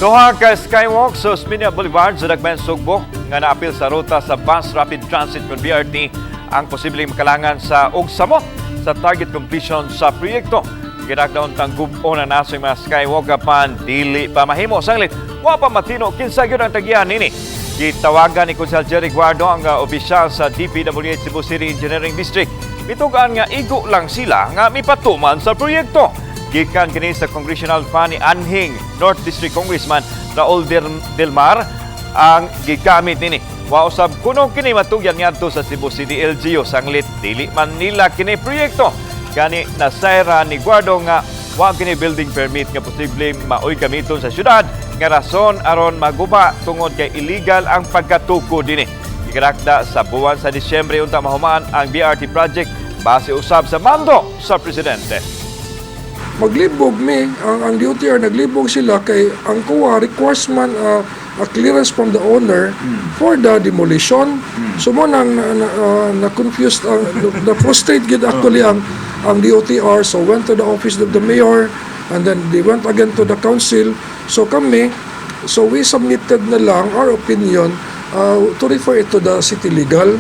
Duha ka skywalk sa Osmeña Boulevard sa Dagmayan Sugbo nga naapil sa ruta sa Bus Rapid Transit ng BRT ang posibleng makalangan sa og samot sa target completion sa proyekto. Ginagdaon tang gubo na naso yung mga skywalk apan dili pa mahimo. Sanglit, wa pa matino kinsa gyud ang tagyan nini. Gitawagan ni Konsel Jerry Guardo ang opisyal sa DPWH Cebu City Engineering District. Mitugaan nga igo lang sila nga mipatuman sa proyekto. Gikan kini sa Congressional Fund ni Anhing North District Congressman Raul Del Mar ang gigamit nini. Wa usab kuno kini matugyan ngadto sa Cebu City LGU sanglit dili man nila kini proyekto. Gani nasayra ni Guardo nga wa kini building permit nga posible maoy gamiton sa syudad nga rason aron maguba tungod kay illegal ang pagkatuko dinhi. Girakda sa buwan sa Disyembre unta mahumaan ang BRT project base usab sa mando sa presidente. Maglibog ang DOTR naglibog sila kay ang kuha requires man a clearance from the owner for the demolition. So mo nang na-confused, na-frustrate gid actually ang DOTR, so went to the office of the mayor and then they went again to the council. So we submitted na lang our opinion to refer it to the city legal.